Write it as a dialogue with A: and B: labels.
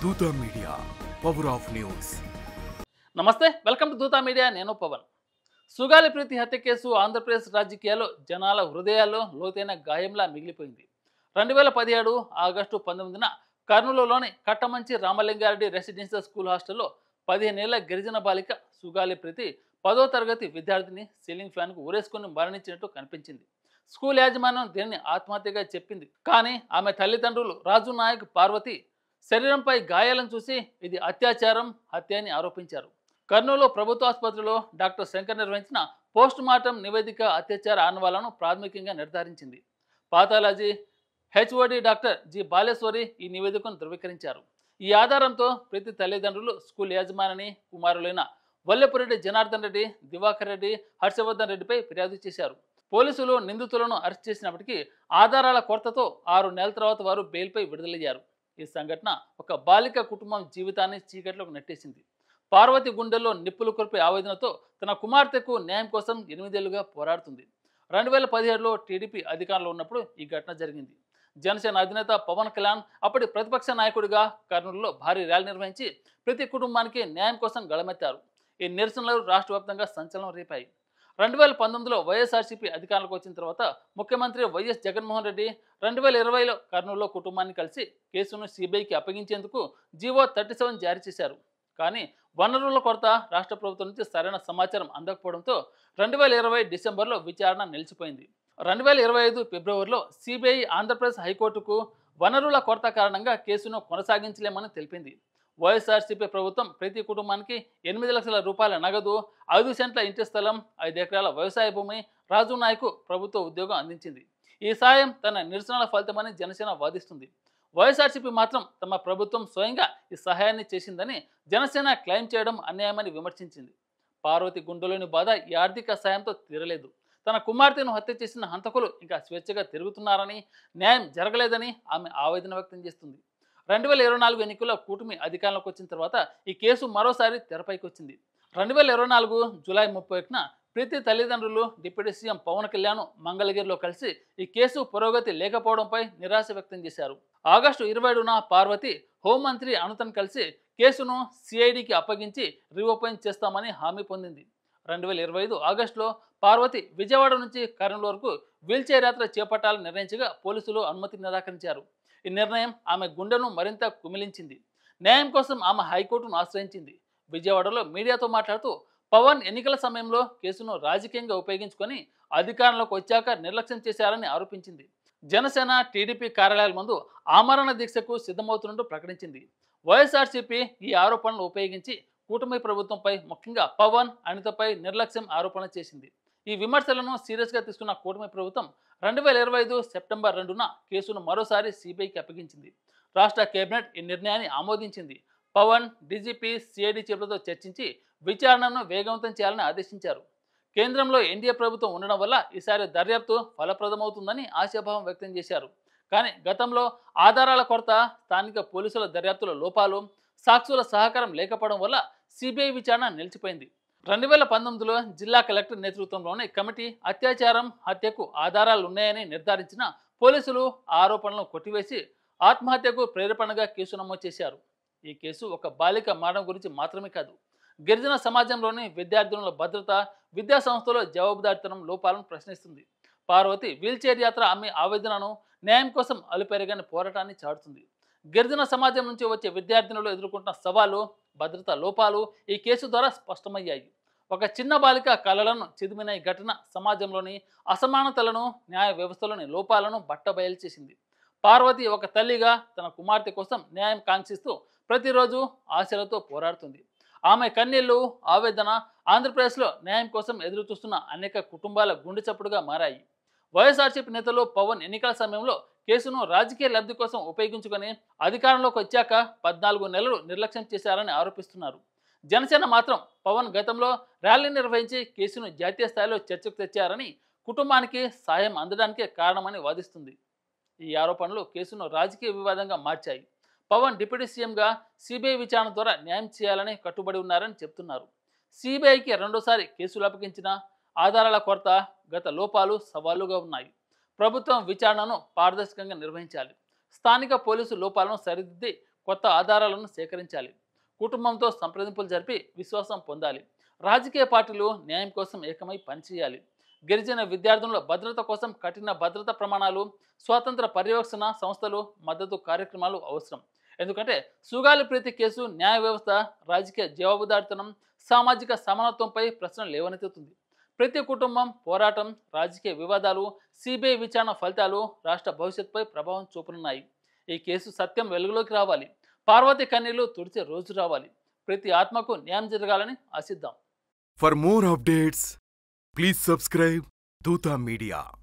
A: దూత media power of news.
B: నమస్తే, welcome to దూత మీడియా. నేను పవన్. సుగాలి ప్రీతి హత్య కేసు ఆంధ్రప్రదేశ్ రాజకీయాల్లో జనాల హృదయాల్లో లోతైన గాయంలా మిగిలిపోయింది. 2017 ఆగస్టు 19న కర్నూలులోని కట్టమంచి రామలింగారెడ్డి రెసిడెన్షియల్ స్కూల్ హాస్టల్లో 15 ఏళ్ల గిరిజన బాలిక సుగాలి ప్రీతి 10వ తరగతి విద్యార్థిని సీలింగ్ ఫ్యాన్కు ఊరేసుకుని మరణించినట్టు కనిపించింది. స్కూల్ యాజమాన్యం దీనిని ఆత్మహత్యగా చెప్పింది. కానీ ఆమె తల్లిదండ్రులు రాజు నాయక్, పార్వతి శరీరంపై గాయాలను చూసి ఇది అత్యాచారం, హత్య అని ఆరోపించారు. కర్నూలు ప్రభుత్వ ఆసుపత్రిలో డాక్టర్ శంకర్ నిర్వహించిన పోస్ట్ మార్టం నివేదిక అత్యాచార ఆనవాళ్లను ప్రాథమికంగా నిర్ధారించింది. Pathology HOD doctor G Baleshwari ఈ నివేదికను ధృవీకరించారు. ఈ ఆధారంతో ప్రతి తల్లిదండ్రులు స్కూల్ యాజమానిని, కుమారులైన వల్లెపురెడ్డి జనార్దన్ రెడ్డి, దివాకర్ రెడ్డి, హర్షవర్ధన్ రెడ్డిపై ఫిర్యాదు చేశారు. పోలీసులు నిందితులను అరెస్ట్ చేసినప్పటికీ ఆధారాల కొరతతో 6 నెలల తర్వాత వారు బెయిల్పై విడుదలయ్యారు. ఈ సంఘటన ఒక బాలిక కుటుంబం జీవితాన్ని చీకట్లోకి నెట్టేసింది. పార్వతి గుండెల్లో నిప్పులు కొరిపే ఆవేదనతో తన కుమార్తెకు న్యాయం కోసం 8 ఏళ్లుగా పోరాడుతుంది. 2017లో టీడీపీ అధికారంలో ఉన్నప్పుడు ఈ ఘటన జరిగింది. జనసేన అధినేత పవన్ కళ్యాణ్ అప్పటి ప్రతిపక్ష నాయకుడిగా కర్నూలులో భారీ ర్యాలీ నిర్వహించి ప్రతి కుటుంబానికి న్యాయం కోసం గళమెత్తారు. ఈ నిరసనలు రాష్ట్ర వ్యాప్తంగా సంచలనం రేపాయి. 2019లో వైఎస్ఆర్సీపీ అధికారంలోకి వచ్చిన తర్వాత ముఖ్యమంత్రి వైఎస్ జగన్మోహన్ రెడ్డి 2020లో కర్నూలులో కుటుంబాన్ని కలిసి కేసును సిబిఐకి అప్పగించేందుకు జీవో 37 జారీ చేశారు. కానీ వనరుల కొరత, రాష్ట్ర ప్రభుత్వం నుంచి సరైన సమాచారం అందకపోవడంతో 2020 డిసెంబర్లో విచారణ నిలిచిపోయింది. 2025 ఫిబ్రవరిలో సిబిఐ ఆంధ్రప్రదేశ్ హైకోర్టుకు వనరుల కొరత కారణంగా కేసును కొనసాగించలేమని తెలిపింది. వైఎస్ఆర్సీపీ ప్రభుత్వం ప్రతి కుటుంబానికి 8 లక్షల రూపాయల నగదు, 5 సెంట్ల ఇంటి స్థలం, 5 ఎకరాల వ్యవసాయ భూమి, రాజు నాయకు ప్రభుత్వ ఉద్యోగం అందించింది. ఈ సాయం తన నిరసనల ఫలితమని జనసేన వాదిస్తుంది. వైఎస్ఆర్సీపీ మాత్రం తమ ప్రభుత్వం స్వయంగా ఈ సహాయాన్ని చేసిందని జనసేన క్లెయిమ్ చేయడం అన్యాయమని విమర్శించింది. పార్వతి గుండెలోని బాధ ఈ ఆర్థిక సాయంతో తీరలేదు. తన కుమార్తెను హత్య చేసిన హంతకులు ఇంకా స్వేచ్ఛగా తిరుగుతున్నారని, న్యాయం జరగలేదని ఆమె ఆవేదన వ్యక్తం చేస్తుంది. 2024 ఎన్నికల్లో కూటమి అధికారంలోకి వచ్చిన తర్వాత ఈ కేసు మరోసారి తెరపైకి వచ్చింది. 2024 జూలై 31న ప్రీతి తల్లిదండ్రులు డిప్యూటీ సీఎం పవన్ కళ్యాణ్ మంగళగిరిలో కలిసి ఈ కేసు పురోగతి లేకపోవడంపై నిరాశ వ్యక్తం చేశారు. ఆగస్టు 27న పార్వతి హోంమంత్రి అనితను కలిసి కేసును సిఐడికి అప్పగించి రీఓపెన్ చేస్తామని హామీ పొందింది. 2025 ఆగస్టులో పార్వతి విజయవాడ నుంచి కర్నూలు వరకు వీల్చైర్ యాత్ర చేపట్టాలని నిర్ణయించగా పోలీసులు అనుమతి నిరాకరించారు. ఈ నిర్ణయం ఆమె గుండెను మరింత కుమిలించింది. న్యాయం కోసం ఆమె హైకోర్టును ఆశ్రయించింది. విజయవాడలో మీడియాతో మాట్లాడుతూ పవన్ ఎన్నికల సమయంలో కేసును రాజకీయంగా ఉపయోగించుకొని అధికారంలోకి వచ్చాక నిర్లక్ష్యం చేశారని ఆరోపించింది. జనసేన, టీడీపీ కార్యాలయాల ముందు ఆమరణ దీక్షకు సిద్ధమవుతున్నట్టు ప్రకటించింది. వైఎస్ఆర్సీపీ ఈ ఆరోపణలు ఉపయోగించి కూటమి ప్రభుత్వంపై, ముఖ్యంగా పవన్, అనితపై నిర్లక్ష్యం ఆరోపణ చేసింది. ఈ విమర్శలను సీరియస్గా తీసుకున్న కూటమి ప్రభుత్వం 2025 సెప్టెంబర్ 2న కేసును మరోసారి సిబిఐకి అప్పగించింది. రాష్ట్ర కేబినెట్ ఈ నిర్ణయాన్ని ఆమోదించింది. పవన్, డీజీపీ, సిఐడి చీఫ్లతో చర్చించి విచారణను వేగవంతం చేయాలని ఆదేశించారు. కేంద్రంలో ఎన్డీఏ ప్రభుత్వం ఉండడం వల్ల ఈసారి దర్యాప్తు ఫలప్రదమవుతుందని ఆశాభావం వ్యక్తం చేశారు. కానీ గతంలో ఆధారాల కొరత, స్థానిక పోలీసుల దర్యాప్తుల లోపాలు, సాక్షుల సహకారం లేకపోవడం వల్ల సిబిఐ విచారణ నిలిచిపోయింది. 2019లో జిల్లా కలెక్టర్ నేతృత్వంలోని కమిటీ అత్యాచారం, హత్యకు ఆధారాలు ఉన్నాయని నిర్ధారించిన పోలీసులు ఆరోపణలను కొట్టివేసి ఆత్మహత్యకు ప్రేరేపణగా కేసు నమోదు చేశారు. ఈ కేసు ఒక బాలిక మరణం గురించి మాత్రమే కాదు, గిరిజన సమాజంలోని విద్యార్థినుల భద్రత, విద్యా సంస్థలో జవాబుదారితనం లోపాలను ప్రశ్నిస్తుంది. పార్వతి వీల్చైర్ యాత్ర ఆమె ఆవేదనను, న్యాయం కోసం అలుపెరగని పోరాటాన్ని చాటుతుంది. గిరిజన సమాజం నుంచి వచ్చే విద్యార్థినులు ఎదుర్కొంటున్న సవాలు, భద్రతా లోపాలు ఈ కేసు ద్వారా స్పష్టమయ్యాయి. ఒక చిన్న బాలిక కళలను చిదిమిన ఈ ఘటన సమాజంలోని అసమానతలను, న్యాయ వ్యవస్థలోని లోపాలను బట్టబయలు చేసింది. పార్వతి ఒక తల్లిగా తన కుమార్తె కోసం న్యాయం కాంక్షిస్తూ ప్రతిరోజు ఆశలతో పోరాడుతుంది. ఆమె కన్నీళ్లు, ఆవేదన ఆంధ్రప్రదేశ్లో న్యాయం కోసం ఎదురుచూస్తున్న అనేక కుటుంబాల గుండె చప్పుడుగా మారాయి. వైఎస్ఆర్సీపీ నేతలు పవన్ ఎన్నికల సమయంలో కేసును రాజకీయ లబ్ధి కోసం ఉపయోగించుకొని అధికారంలోకి వచ్చాక 14 నెలలు నిర్లక్ష్యం చేశారని ఆరోపిస్తున్నారు. జనసేన మాత్రం పవన్ గతంలో ర్యాలీ నిర్వహించి కేసును జాతీయ స్థాయిలో చర్చకు తెచ్చారని, కుటుంబానికి సాయం అందడానికే కారణమని వాదిస్తుంది. ఈ ఆరోపణలు కేసును రాజకీయ వివాదంగా మార్చాయి. పవన్ డిప్యూటీ సీఎంగా సిబిఐ విచారణ ద్వారా న్యాయం చేయాలని కట్టుబడి ఉన్నారని చెప్తున్నారు. సిబిఐకి రెండోసారి కేసులు అప్పగించిన ఆధారాల కొరత, గత లోపాలు సవాలుగా ఉన్నాయి. ప్రభుత్వం విచారణను పారదర్శకంగా నిర్వహించాలి. స్థానిక పోలీసు లోపాలను సరిదిద్ది కొత్త ఆధారాలను సేకరించాలి. కుటుంబంతో సంప్రదింపులు జరిపి విశ్వాసం పొందాలి. రాజకీయ పార్టీలు న్యాయం కోసం ఏకమై పనిచేయాలి. గిరిజన విద్యార్థుల భద్రత కోసం కఠిన భద్రతా ప్రమాణాలు, స్వాతంత్ర పర్యవేక్షణ సంస్థలు, మద్దతు కార్యక్రమాలు అవసరం. ఎందుకంటే సుగాలి ప్రీతి కేసు న్యాయ వ్యవస్థ, రాజకీయ జవాబుదారితనం, సామాజిక సమానత్వంపై ప్రశ్నలు లేవనెత్తుతుంది. ప్రతి కుటుంబం పోరాటం, రాజకీయ వివాదాలు, సిబిఐ విచారణ ఫలితాలు రాష్ట్ర భవిష్యత్తుపై ప్రభావం చూపనున్నాయి. ఈ కేసు సత్యం వెలుగులోకి రావాలి. పార్వతి కన్నీళ్లు తుడిచే రోజు రావాలి. ప్రతి ఆత్మకు న్యాయం జరగాలని ఆశిద్దాం.
A: For more updates, please subscribe Duta Media.